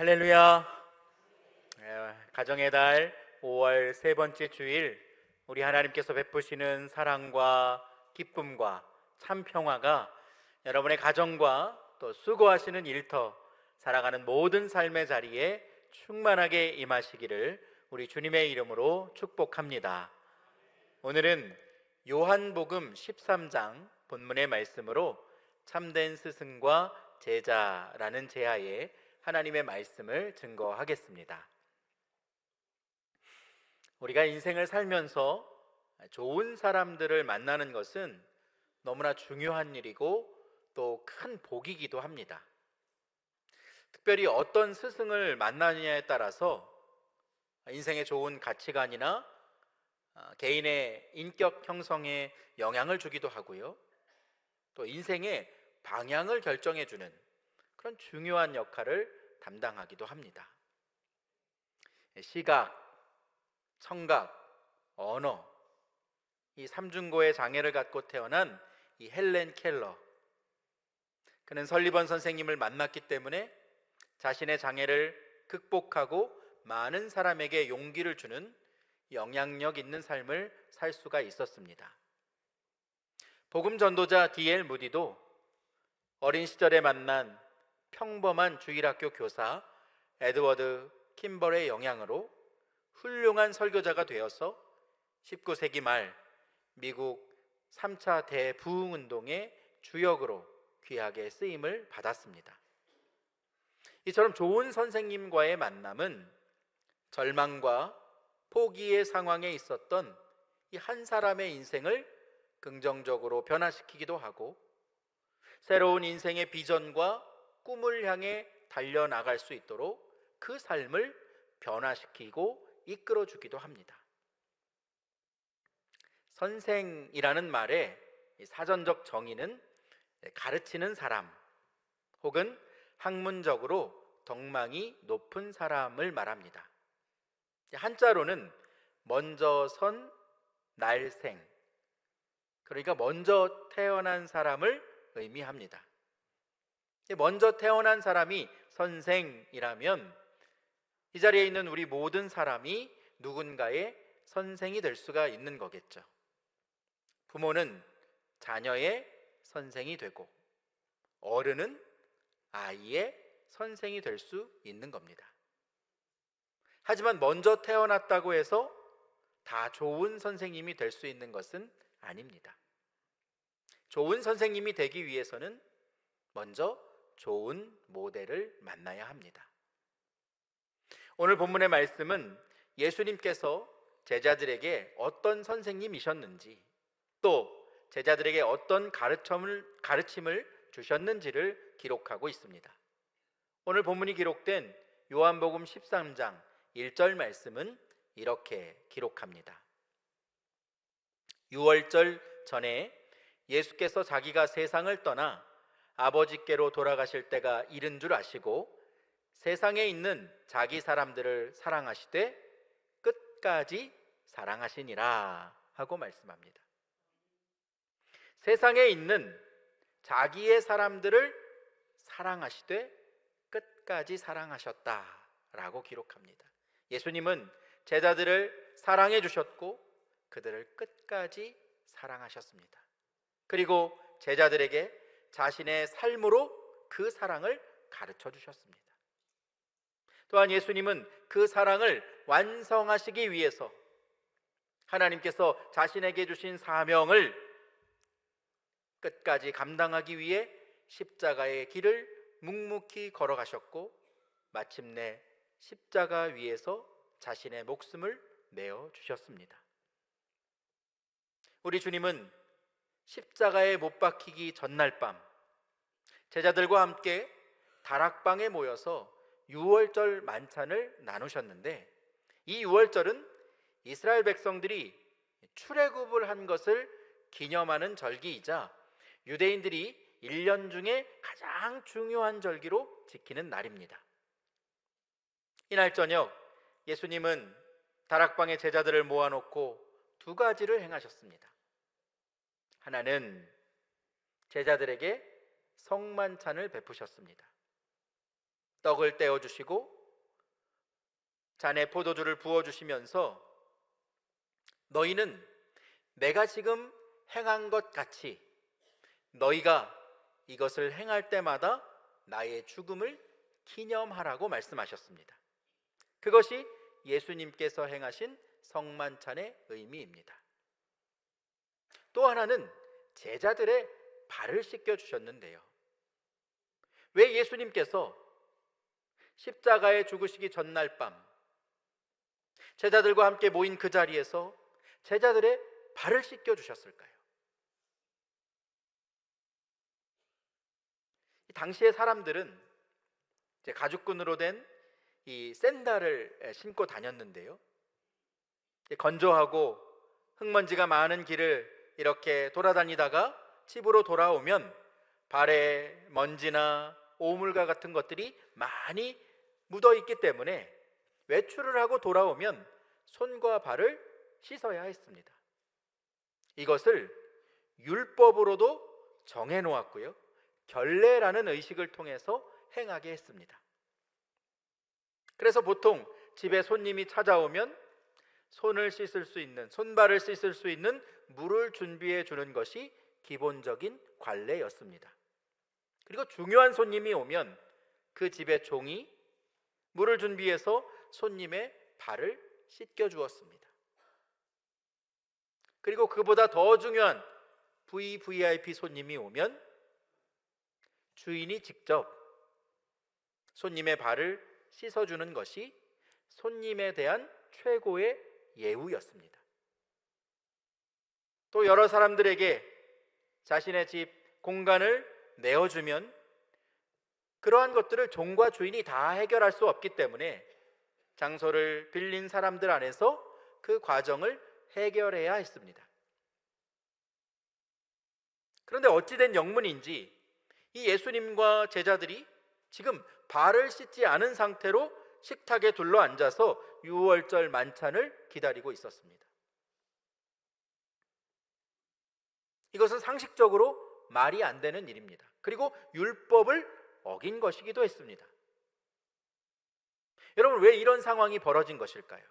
할렐루야. 가정의 달 5월 세 번째 주일, 우리 하나님께서 베푸시는 사랑과 기쁨과 참 평화가 여러분의 가정과 또 수고하시는 일터, 살아가는 모든 삶의 자리에 충만하게 임하시기를 우리 주님의 이름으로 축복합니다. 오늘은 요한복음 13장 본문의 말씀으로 참된 스승과 제자라는 제하에 하나님의 말씀을 증거하겠습니다. 우리가 인생을 살면서 좋은 사람들을 만나는 것은 너무나 중요한 일이고 또 큰 복이기도 합니다. 특별히 어떤 스승을 만나느냐에 따라서 인생의 좋은 가치관이나 개인의 인격 형성에 영향을 주기도 하고요, 또 인생의 방향을 결정해주는 그런 중요한 역할을 담당하기도 합니다. 시각, 청각, 언어, 이 삼중고의 장애를 갖고 태어난 이 헬렌 켈러, 그는 설리번 선생님을 만났기 때문에 자신의 장애를 극복하고 많은 사람에게 용기를 주는 영향력 있는 삶을 살 수가 있었습니다. 복음 전도자 D.L. 무디도 어린 시절에 만난 평범한 주일학교 교사 에드워드 킴벌의 영향으로 훌륭한 설교자가 되어서 19세기 말 미국 3차 대부흥운동의 주역으로 귀하게 쓰임을 받았습니다. 이처럼 좋은 선생님과의 만남은 절망과 포기의 상황에 있었던 이 한 사람의 인생을 긍정적으로 변화시키기도 하고, 새로운 인생의 비전과 꿈을 향해 달려나갈 수 있도록 그 삶을 변화시키고 이끌어주기도 합니다. 선생이라는 말의 사전적 정의는 가르치는 사람 혹은 학문적으로 덕망이 높은 사람을 말합니다. 한자로는 먼저 선 날생, 그러니까 먼저 태어난 사람을 의미합니다. 먼저 태어난 사람이 선생이라면 이 자리에 있는 우리 모든 사람이 누군가의 선생이 될 수가 있는 거겠죠. 부모는 자녀의 선생이 되고, 어른은 아이의 선생이 될 수 있는 겁니다. 하지만 먼저 태어났다고 해서 다 좋은 선생님이 될 수 있는 것은 아닙니다. 좋은 선생님이 되기 위해서는 먼저 좋은 모델을 만나야 합니다. 오늘 본문의 말씀은 예수님께서 제자들에게 어떤 선생님이셨는지, 또 제자들에게 어떤 가르침을 주셨는지를 기록하고 있습니다. 오늘 본문이 기록된 요한복음 13장 1절 말씀은 이렇게 기록합니다. 유월절 전에 예수께서 자기가 세상을 떠나 아버지께로 돌아가실 때가 이른 줄 아시고 세상에 있는 자기 사람들을 사랑하시되 끝까지 사랑하시니라 하고 말씀합니다. 세상에 있는 자기의 사람들을 사랑하시되 끝까지 사랑하셨다라고 기록합니다. 예수님은 제자들을 사랑해 주셨고 그들을 끝까지 사랑하셨습니다. 그리고 제자들에게 자신의 삶으로 그 사랑을 가르쳐 주셨습니다. 또한 예수님은 그 사랑을 완성하시기 위해서 하나님께서 자신에게 주신 사명을 끝까지 감당하기 위해 십자가의 길을 묵묵히 걸어가셨고 마침내 십자가 위에서 자신의 목숨을 내어 주셨습니다. 우리 주님은 십자가에 못 박히기 전날 밤 제자들과 함께 다락방에 모여서 유월절 만찬을 나누셨는데, 이 유월절은 이스라엘 백성들이 출애굽을 한 것을 기념하는 절기이자 유대인들이 1년 중에 가장 중요한 절기로 지키는 날입니다. 이날 저녁 예수님은 다락방에 제자들을 모아놓고 두 가지를 행하셨습니다. 하나는 제자들에게 성만찬을 베푸셨습니다. 떡을 떼어 주시고 잔에 포도주를 부어 주시면서 너희는 내가 지금 행한 것 같이 너희가 이것을 행할 때마다 나의 죽음을 기념하라고 말씀하셨습니다. 그것이 예수님께서 행하신 성만찬의 의미입니다. 또 하나는 제자들의 발을 씻겨 주셨는데요. 왜 예수님께서 십자가에 죽으시기 전날 밤 제자들과 함께 모인 그 자리에서 제자들의 발을 씻겨 주셨을까요? 당시의 사람들은 이제 가죽끈으로 된 이 샌들을 신고 다녔는데요. 건조하고 흙먼지가 많은 길을 이렇게 돌아다니다가 집으로 돌아오면 발에 먼지나 오물과 같은 것들이 많이 묻어 있기 때문에 외출을 하고 돌아오면 손과 발을 씻어야 했습니다. 이것을 율법으로도 정해 놓았고요. 결례라는 의식을 통해서 행하게 했습니다. 그래서 보통 집에 손님이 찾아오면 손을 씻을 수 있는, 손발을 씻을 수 있는 물을 준비해 주는 것이 기본적인 관례였습니다. 그리고 중요한 손님이 오면 그 집의 종이 물을 준비해서 손님의 발을 씻겨 주었습니다. 그리고 그보다 더 중요한 VVIP 손님이 오면 주인이 직접 손님의 발을 씻어주는 것이 손님에 대한 최고의 예우였습니다. 또 여러 사람들에게 자신의 집 공간을 내어주면 그러한 것들을 종과 주인이 다 해결할 수 없기 때문에 장소를 빌린 사람들 안에서 그 과정을 해결해야 했습니다. 그런데 어찌된 영문인지 이 예수님과 제자들이 지금 발을 씻지 않은 상태로 식탁에 둘러앉아서 유월절 만찬을 기다리고 있었습니다. 이것은 상식적으로 말이 안 되는 일입니다. 그리고 율법을 어긴 것이기도 했습니다. 여러분, 왜 이런 상황이 벌어진 것일까요?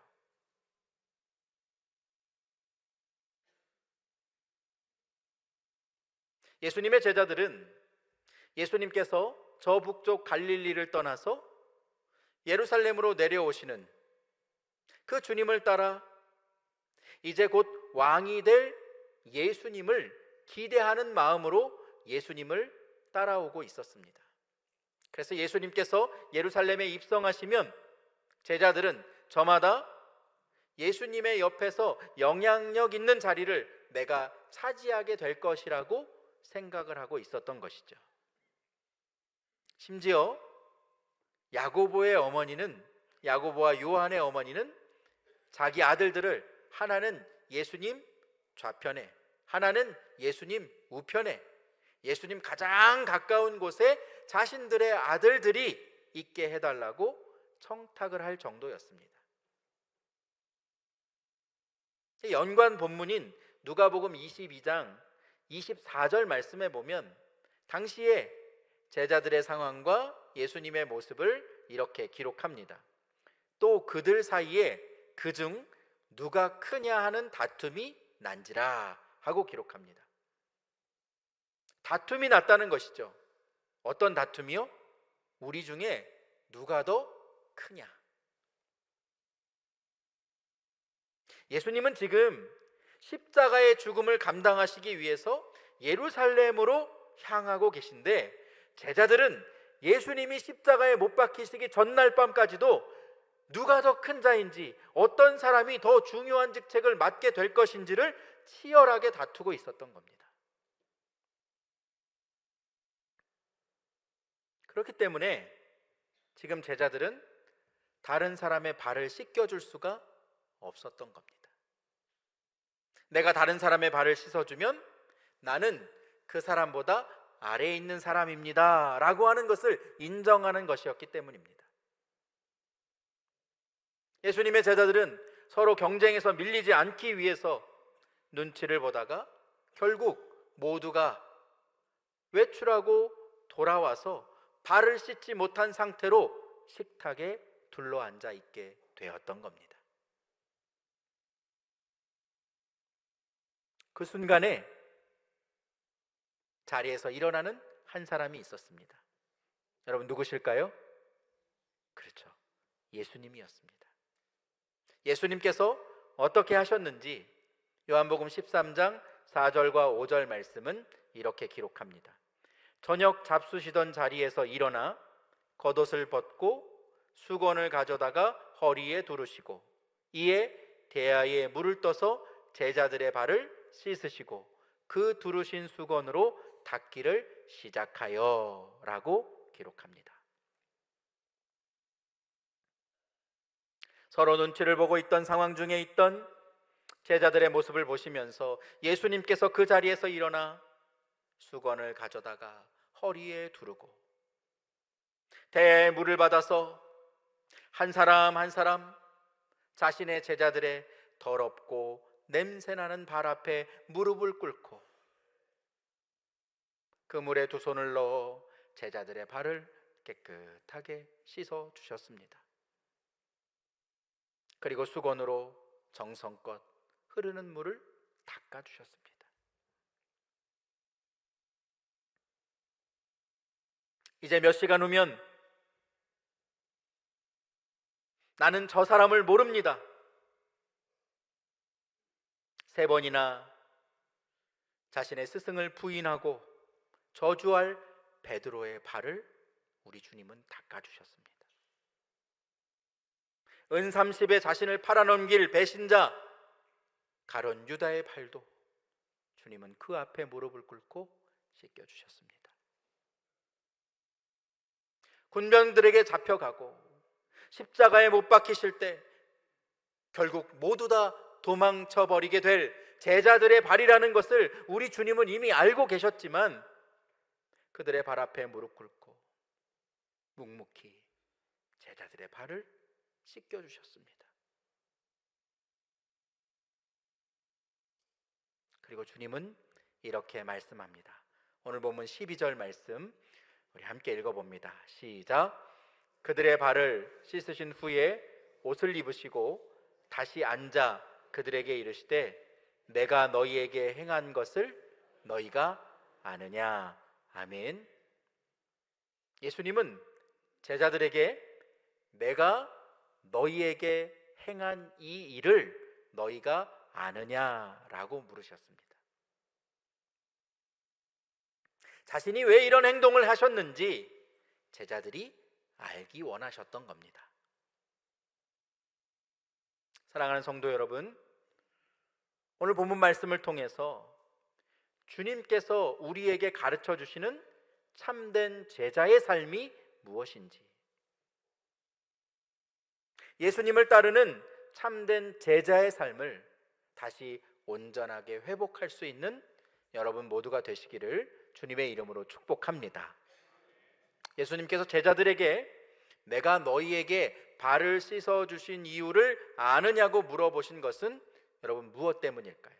예수님의 제자들은 예수님께서 저 북쪽 갈릴리를 떠나서 예루살렘으로 내려오시는 그 주님을 따라 이제 곧 왕이 될 예수님을 기대하는 마음으로 예수님을 따라오고 있었습니다. 그래서 예수님께서 예루살렘에 입성하시면 제자들은 저마다 예수님의 옆에서 영향력 있는 자리를 내가 차지하게 될 것이라고 생각을 하고 있었던 것이죠. 심지어 야고보의 어머니는, 야고보와 요한의 어머니는 자기 아들들을 하나는 예수님 좌편에, 하나는 예수님 우편에, 예수님 가장 가까운 곳에 자신들의 아들들이 있게 해달라고 청탁을 할 정도였습니다. 연관 본문인 누가복음 22장 24절 말씀에 보면 당시에 제자들의 상황과 예수님의 모습을 이렇게 기록합니다. 또 그들 사이에 그중 누가 크냐 하는 다툼이 난지라 하고 기록합니다. 다툼이 났다는 것이죠. 어떤 다툼이요? 우리 중에 누가 더 크냐. 예수님은 지금 십자가의 죽음을 감당하시기 위해서 예루살렘으로 향하고 계신데 제자들은 예수님이 십자가에 못 박히시기 전날 밤까지도 누가 더 큰 자인지, 어떤 사람이 더 중요한 직책을 맡게 될 것인지를 치열하게 다투고 있었던 겁니다. 그렇기 때문에 지금 제자들은 다른 사람의 발을 씻겨줄 수가 없었던 겁니다. 내가 다른 사람의 발을 씻어주면 나는 그 사람보다 아래에 있는 사람입니다 라고 하는 것을 인정하는 것이었기 때문입니다. 예수님의 제자들은 서로 경쟁에서 밀리지 않기 위해서 눈치를 보다가 결국 모두가 외출하고 돌아와서 발을 씻지 못한 상태로 식탁에 둘러앉아 있게 되었던 겁니다. 그 순간에 자리에서 일어나는 한 사람이 있었습니다. 여러분 누구실까요? 그렇죠. 예수님이었습니다. 예수님께서 어떻게 하셨는지 요한복음 13장 4절과 5절 말씀은 이렇게 기록합니다. 저녁 잡수시던 자리에서 일어나 겉옷을 벗고 수건을 가져다가 허리에 두르시고 이에 대야에 물을 떠서 제자들의 발을 씻으시고 그 두르신 수건으로 닦기를 시작하여 라고 기록합니다. 서로 눈치를 보고 있던 상황 중에 있던 제자들의 모습을 보시면서 예수님께서 그 자리에서 일어나 수건을 가져다가 허리에 두르고 대야에 물을 받아서 한 사람 한 사람 자신의 제자들의 더럽고 냄새나는 발 앞에 무릎을 꿇고 그 물에 두 손을 넣어 제자들의 발을 깨끗하게 씻어 주셨습니다. 그리고 수건으로 정성껏 흐르는 물을 닦아 주셨습니다. 이제 몇 시간 후면 나는 저 사람을 모릅니다. 3번이나 자신의 스승을 부인하고 저주할 베드로의 발을 우리 주님은 닦아주셨습니다. 은 30에 자신을 팔아넘길 배신자 가룟 유다의 발도 주님은 그 앞에 무릎을 꿇고 씻겨주셨습니다. 군병들에게 잡혀가고 십자가에 못 박히실 때 결국 모두 다 도망쳐버리게 될 제자들의 발이라는 것을 우리 주님은 이미 알고 계셨지만 그들의 발 앞에 무릎 꿇고 묵묵히 제자들의 발을 씻겨주셨습니다. 그리고 주님은 이렇게 말씀합니다. 오늘 본문 12절 말씀 우리 함께 읽어봅니다. 시작. 그들의 발을 씻으신 후에 옷을 입으시고 다시 앉아 그들에게 이르시되 내가 너희에게 행한 것을 너희가 아느냐. 아멘. 예수님은 제자들에게 내가 너희에게 행한 이 일을 너희가 아느냐라고 물으셨습니다. 자신이 왜 이런 행동을 하셨는지 제자들이 알기 원하셨던 겁니다. 사랑하는 성도 여러분, 오늘 본문 말씀을 통해서 주님께서 우리에게 가르쳐 주시는 참된 제자의 삶이 무엇인지, 예수님을 따르는 참된 제자의 삶을 다시 온전하게 회복할 수 있는 여러분 모두가 되시기를 주님의 이름으로 축복합니다. 예수님께서 제자들에게 내가 너희에게 발을 씻어 주신 이유를 아느냐고 물어보신 것은 여러분 무엇 때문일까요?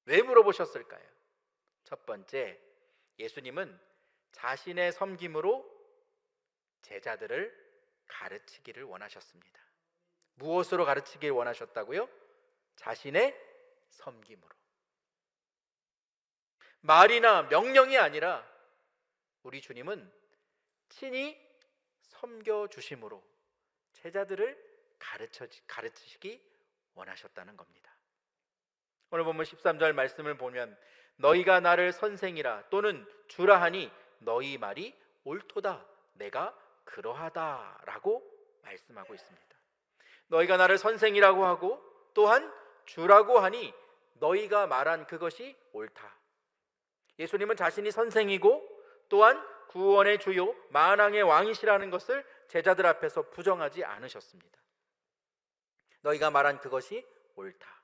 왜 물어보셨을까요? 첫 번째, 예수님은 자신의 섬김으로 제자들을 가르치기를 원하셨습니다. 무엇으로 가르치기를 원하셨다고요? 자신의 섬김으로. 말이나 명령이 아니라 우리 주님은 친히 섬겨주심으로 제자들을 가르치시기 원하셨다는 겁니다. 오늘 본문 13절 말씀을 보면 너희가 나를 선생이라 또는 주라 하니 너희 말이 옳도다 내가 그러하다라고 말씀하고 있습니다. 너희가 나를 선생이라고 하고 또한 주라고 하니 너희가 말한 그것이 옳다. 예수님은 자신이 선생이고 또한 구원의 주요 만왕의 왕이시라는 것을 제자들 앞에서 부정하지 않으셨습니다. 너희가 말한 그것이 옳다.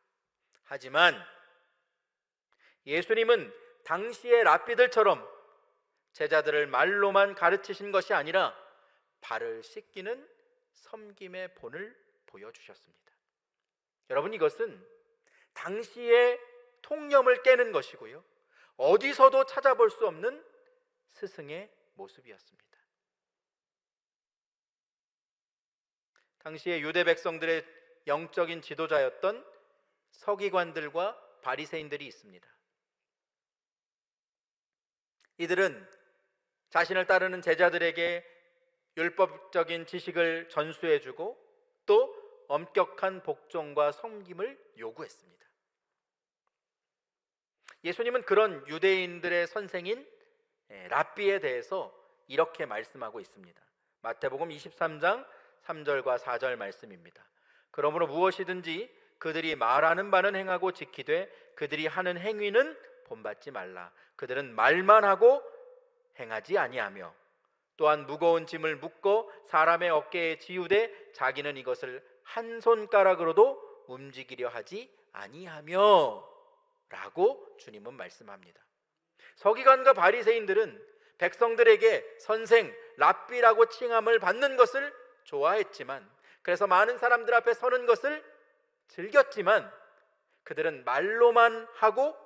하지만 예수님은 당시의 랍비들처럼 제자들을 말로만 가르치신 것이 아니라 발을 씻기는 섬김의 본을 보여주셨습니다. 여러분, 이것은 당시의 통념을 깨는 것이고요, 어디서도 찾아볼 수 없는 스승의 모습이었습니다. 당시에 유대 백성들의 영적인 지도자였던 서기관들과 바리새인들이 있습니다. 이들은 자신을 따르는 제자들에게 율법적인 지식을 전수해주고 또 엄격한 복종과 섬김을 요구했습니다. 예수님은 그런 유대인들의 선생인 랍비에 대해서 이렇게 말씀하고 있습니다. 마태복음 23장 3절과 4절 말씀입니다. 그러므로 무엇이든지 그들이 말하는 바는 행하고 지키되 그들이 하는 행위는 본받지 말라. 그들은 말만 하고 행하지 아니하며 또한 무거운 짐을 묶어 사람의 어깨에 지우되 자기는 이것을 한 손가락으로도 움직이려 하지 아니하며 라고 주님은 말씀합니다. 서기관과 바리새인들은 백성들에게 선생, 랍비라고 칭함을 받는 것을 좋아했지만, 그래서 많은 사람들 앞에 서는 것을 즐겼지만, 그들은 말로만 하고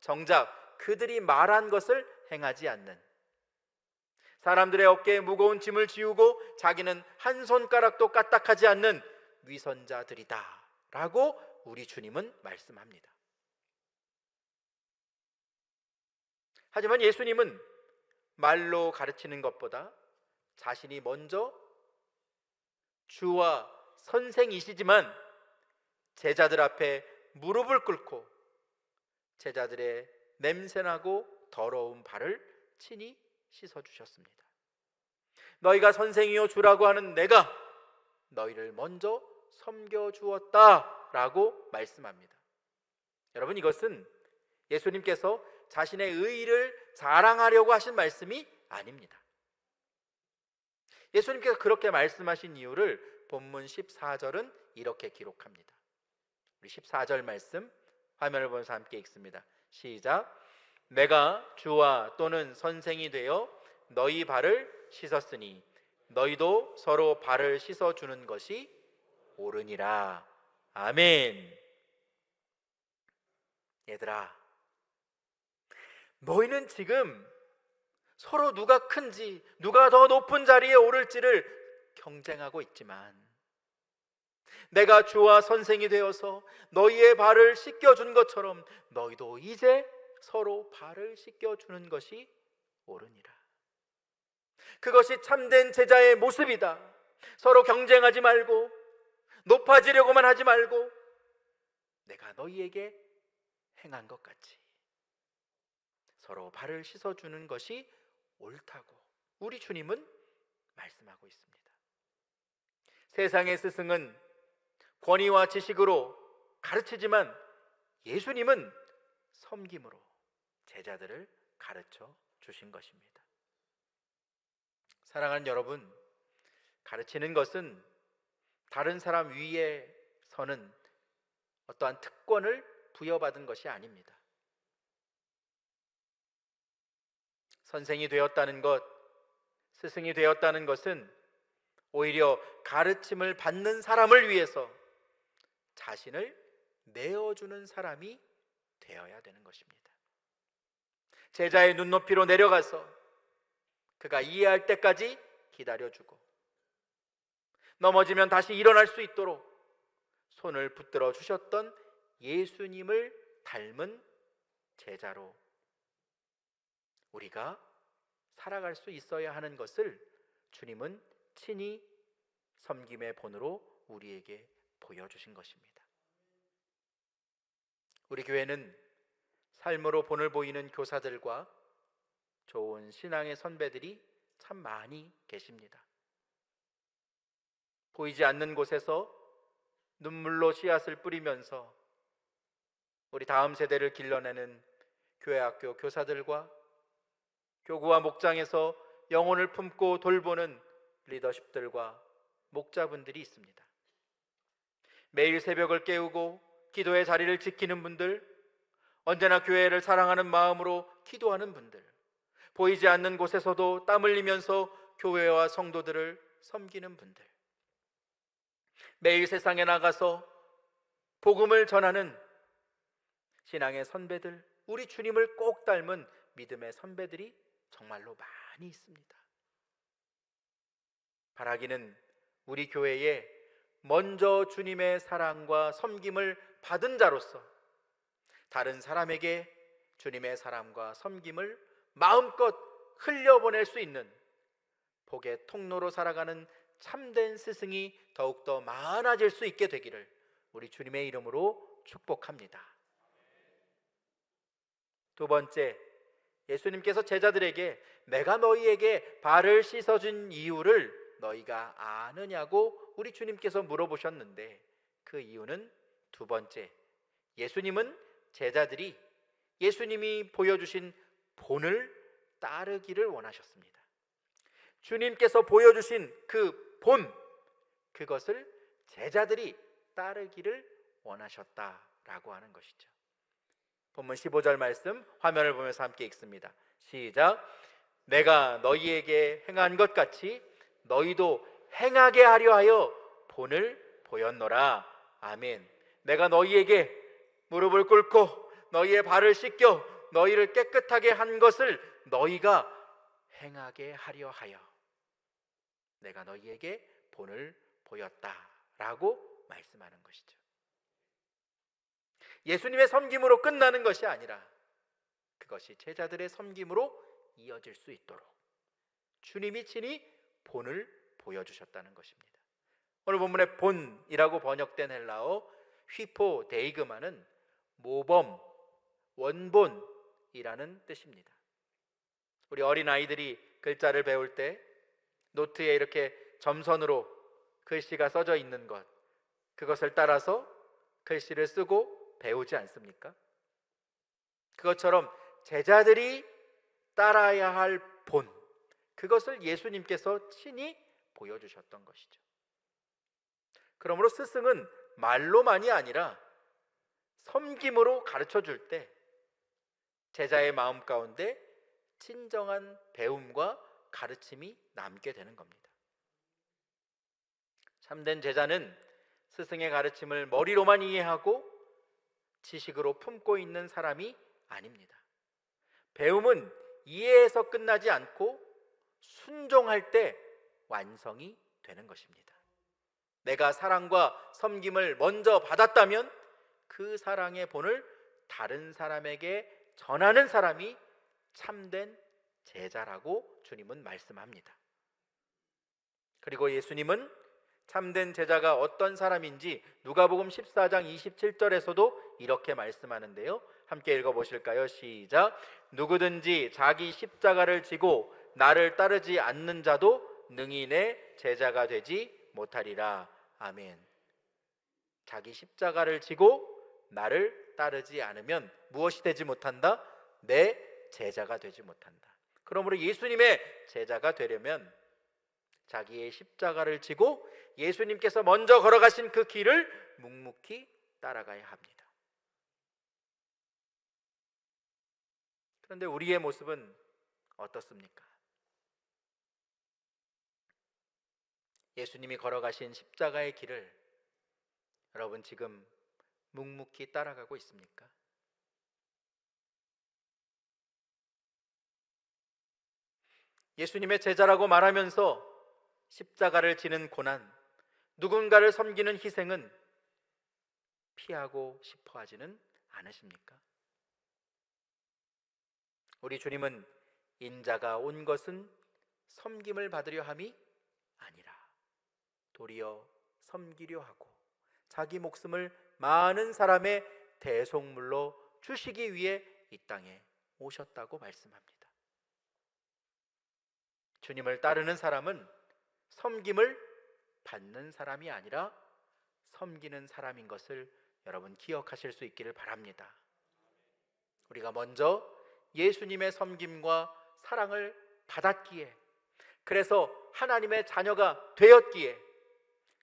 정작 그들이 말한 것을 행하지 않는, 사람들의 어깨에 무거운 짐을 지우고 자기는 한 손가락도 까딱하지 않는 위선자들이다 라고 우리 주님은 말씀합니다. 하지만 예수님은 말로 가르치는 것보다 자신이 먼저 주와 선생이시지만 제자들 앞에 무릎을 꿇고 제자들의 냄새나고 더러운 발을 친히 씻어주셨습니다. 너희가 선생이요 주라고 하는 내가 너희를 먼저 섬겨주었다 라고 말씀합니다. 여러분, 이것은 예수님께서 자신의 의의를 자랑하려고 하신 말씀이 아닙니다. 예수님께서 그렇게 말씀하신 이유를 본문 14절은 이렇게 기록합니다. 우리 14절 말씀 화면을 보면서 함께 읽습니다. 시작. 내가 주와 또는 선생이 되어 너희 발을 씻었으니 너희도 서로 발을 씻어주는 것이 옳으니라. 아멘. 얘들아, 너희는 지금 서로 누가 큰지, 누가 더 높은 자리에 오를지를 경쟁하고 있지만 내가 주와 선생이 되어서 너희의 발을 씻겨준 것처럼 너희도 이제 서로 발을 씻겨주는 것이 옳으니라. 그것이 참된 제자의 모습이다. 서로 경쟁하지 말고 높아지려고만 하지 말고 내가 너희에게 행한 것 같이 서로 발을 씻어주는 것이 옳다고 우리 주님은 말씀하고 있습니다. 세상의 스승은 권위와 지식으로 가르치지만 예수님은 섬김으로 제자들을 가르쳐 주신 것입니다. 사랑하는 여러분, 가르치는 것은 다른 사람 위에 서는 어떠한 특권을 부여받은 것이 아닙니다. 선생이 되었다는 것, 스승이 되었다는 것은 오히려 가르침을 받는 사람을 위해서 자신을 내어주는 사람이 되어야 되는 것입니다. 제자의 눈높이로 내려가서 그가 이해할 때까지 기다려주고 넘어지면 다시 일어날 수 있도록 손을 붙들어 주셨던 예수님을 닮은 제자로 우리가 살아갈 수 있어야 하는 것을 주님은 친히 섬김의 본으로 우리에게 보여주신 것입니다. 우리 교회는 삶으로 본을 보이는 교사들과 좋은 신앙의 선배들이 참 많이 계십니다. 보이지 않는 곳에서 눈물로 씨앗을 뿌리면서 우리 다음 세대를 길러내는 교회학교 교사들과 교구와 목장에서 영혼을 품고 돌보는 리더십들과 목자분들이 있습니다. 매일 새벽을 깨우고 기도의 자리를 지키는 분들, 언제나 교회를 사랑하는 마음으로 기도하는 분들, 보이지 않는 곳에서도 땀 흘리면서 교회와 성도들을 섬기는 분들, 매일 세상에 나가서 복음을 전하는 신앙의 선배들, 우리 주님을 꼭 닮은 믿음의 선배들이 정말로 많이 있습니다. 바라기는 우리 교회에 먼저 주님의 사랑과 섬김을 받은 자로서 다른 사람에게 주님의 사랑과 섬김을 마음껏 흘려보낼 수 있는 복의 통로로 살아가는 참된 스승이 더욱더 많아질 수 있게 되기를 우리 주님의 이름으로 축복합니다. 두 번째, 예수님께서 제자들에게 내가 너희에게 발을 씻어준 이유를 너희가 아느냐고 우리 주님께서 물어보셨는데, 그 이유는 두 번째, 예수님은 제자들이 예수님이 보여주신 본을 따르기를 원하셨습니다. 주님께서 보여주신 그 본, 그것을 제자들이 따르기를 원하셨다라고 하는 것이죠. 본문 15절 말씀 화면을 보면서 함께 읽습니다. 시작. 내가 너희에게 행한 것 같이 너희도 행하게 하려 하여 본을 보였노라. 아멘. 내가 너희에게 무릎을 꿇고 너희의 발을 씻겨 너희를 깨끗하게 한 것을 너희가 행하게 하려 하여 내가 너희에게 본을 보였다라고 말씀하는 것이죠. 예수님의 섬김으로 끝나는 것이 아니라 그것이 제자들의 섬김으로 이어질 수 있도록 주님이 친히 본을 보여주셨다는 것입니다. 오늘 본문의 본이라고 번역된 헬라어 휘포데이그마는 모범, 원본이라는 뜻입니다. 우리 어린아이들이 글자를 배울 때 노트에 이렇게 점선으로 글씨가 써져 있는 것, 그것을 따라서 글씨를 쓰고 배우지 않습니까? 그것처럼 제자들이 따라야 할 본, 그것을 예수님께서 친히 보여주셨던 것이죠. 그러므로 스승은 말로만이 아니라 섬김으로 가르쳐 줄 때 제자의 마음 가운데 진정한 배움과 가르침이 남게 되는 겁니다. 참된 제자는 스승의 가르침을 머리로만 이해하고 지식으로 품고 있는 사람이 아닙니다. 배움은 이해해서 끝나지 않고 순종할 때 완성이 되는 것입니다. 내가 사랑과 섬김을 먼저 받았다면 그 사랑의 본을 다른 사람에게 전하는 사람이 참된 제자라고 주님은 말씀합니다. 그리고 예수님은 참된 제자가 어떤 사람인지 누가복음 14장 27절에서도 이렇게 말씀하는데요. 함께 읽어보실까요? 시작. 누구든지 자기 십자가를 지고 나를 따르지 않는 자도 능히 내 제자가 되지 못하리라. 아멘. 자기 십자가를 지고 나를 따르지 않으면 무엇이 되지 못한다? 내 제자가 되지 못한다. 그러므로 예수님의 제자가 되려면 자기의 십자가를 지고 예수님께서 먼저 걸어가신 그 길을 묵묵히 따라가야 합니다. 그런데 우리의 모습은 어떻습니까? 예수님이 걸어가신 십자가의 길을 여러분 지금 묵묵히 따라가고 있습니까? 예수님의 제자라고 말하면서 십자가를 지는 고난, 누군가를 섬기는 희생은 피하고 싶어 하지는 않으십니까? 우리 주님은 인자가 온 것은 섬김을 받으려 함이 아니라 도리어 섬기려 하고 자기 목숨을 많은 사람의 대속물로 주시기 위해 이 땅에 오셨다고 말씀합니다. 주님을 따르는 사람은 섬김을 받는 사람이 아니라 섬기는 사람인 것을 여러분 기억하실 수 있기를 바랍니다. 우리가 먼저 예수님의 섬김과 사랑을 받았기에, 그래서 하나님의 자녀가 되었기에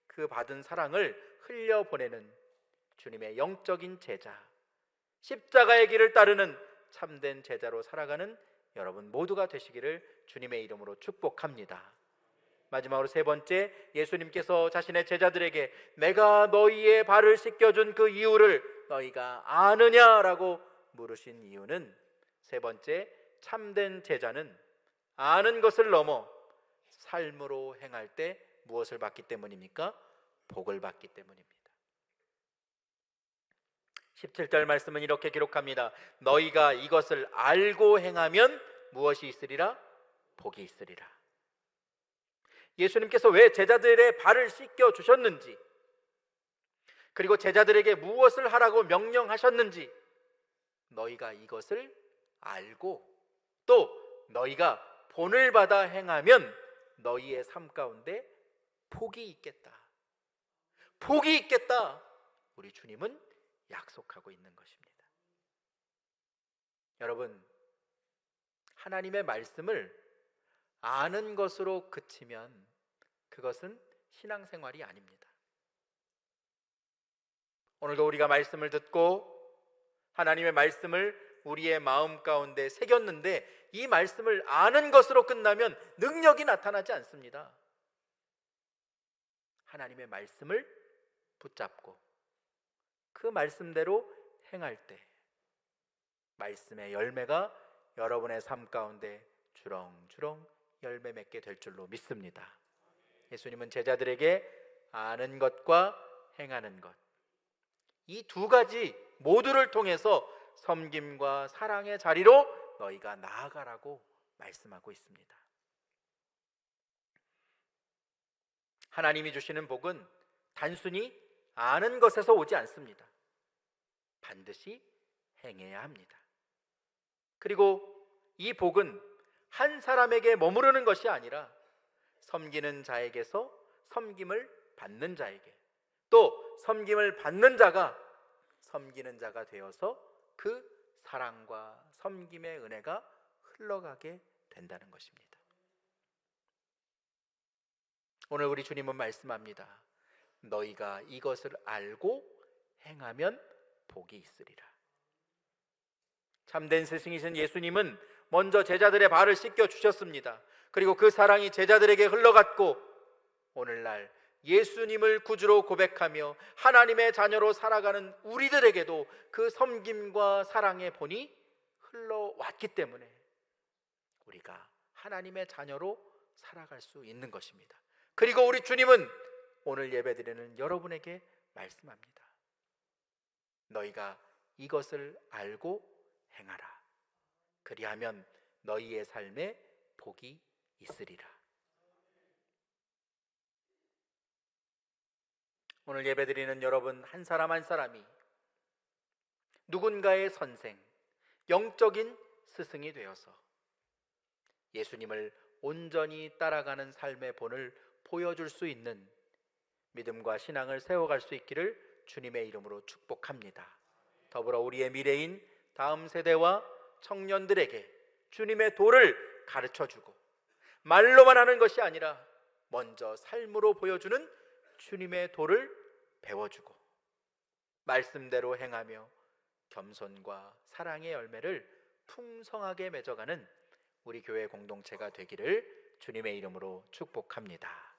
그 받은 사랑을 흘려보내는 주님의 영적인 제자, 십자가의 길을 따르는 참된 제자로 살아가는 여러분 모두가 되시기를 주님의 이름으로 축복합니다. 마지막으로 세 번째, 예수님께서 자신의 제자들에게 내가 너희의 발을 씻겨준 그 이유를 너희가 아느냐라고 물으신 이유는, 세 번째, 참된 제자는 아는 것을 넘어 삶으로 행할 때 무엇을 받기 때문입니까? 복을 받기 때문입니다. 17절 말씀은 이렇게 기록합니다. 너희가 이것을 알고 행하면 무엇이 있으리라? 복이 있으리라. 예수님께서 왜 제자들의 발을 씻겨 주셨는지, 그리고 제자들에게 무엇을 하라고 명령하셨는지 너희가 이것을 알고 또 너희가 본을 받아 행하면 너희의 삶 가운데 복이 있겠다. 복이 있겠다. 우리 주님은 약속하고 있는 것입니다. 여러분, 하나님의 말씀을 아는 것으로 그치면 그것은 신앙생활이 아닙니다. 오늘도 우리가 말씀을 듣고 하나님의 말씀을 우리의 마음 가운데 새겼는데 이 말씀을 아는 것으로 끝나면 능력이 나타나지 않습니다. 하나님의 말씀을 붙잡고 그 말씀대로 행할 때 말씀의 열매가 여러분의 삶 가운데 주렁주렁 열매 맺게 될 줄로 믿습니다. 예수님은 제자들에게 아는 것과 행하는 것, 이 두 가지 모두를 통해서 섬김과 사랑의 자리로 너희가 나아가라고 말씀하고 있습니다. 하나님이 주시는 복은 단순히 아는 것에서 오지 않습니다. 반드시 행해야 합니다. 그리고 이 복은 한 사람에게 머무르는 것이 아니라 섬기는 자에게서 섬김을 받는 자에게, 또 섬김을 받는 자가 섬기는 자가 되어서 그 사랑과 섬김의 은혜가 흘러가게 된다는 것입니다. 오늘 우리 주님은 말씀합니다. 너희가 이것을 알고 행하면 복이 있으리라. 참된 스승이신 예수님은 먼저 제자들의 발을 씻겨 주셨습니다. 그리고 그 사랑이 제자들에게 흘러갔고 오늘날 예수님을 구주로 고백하며 하나님의 자녀로 살아가는 우리들에게도 그 섬김과 사랑의 본이 흘러왔기 때문에 우리가 하나님의 자녀로 살아갈 수 있는 것입니다. 그리고 우리 주님은 오늘 예배드리는 여러분에게 말씀합니다. 너희가 이것을 알고 행하라. 그리하면 너희의 삶에 복이 있으리라. 오늘 예배드리는 여러분 한 사람 한 사람이 누군가의 선생, 영적인 스승이 되어서 예수님을 온전히 따라가는 삶의 본을 보여줄 수 있는 믿음과 신앙을 세워갈 수 있기를 주님의 이름으로 축복합니다. 더불어 우리의 미래인 다음 세대와 청년들에게 주님의 도를 가르쳐주고 말로만 하는 것이 아니라 먼저 삶으로 보여주는 주님의 도를 배워주고 말씀대로 행하며 겸손과 사랑의 열매를 풍성하게 맺어가는 우리 교회 공동체가 되기를 주님의 이름으로 축복합니다.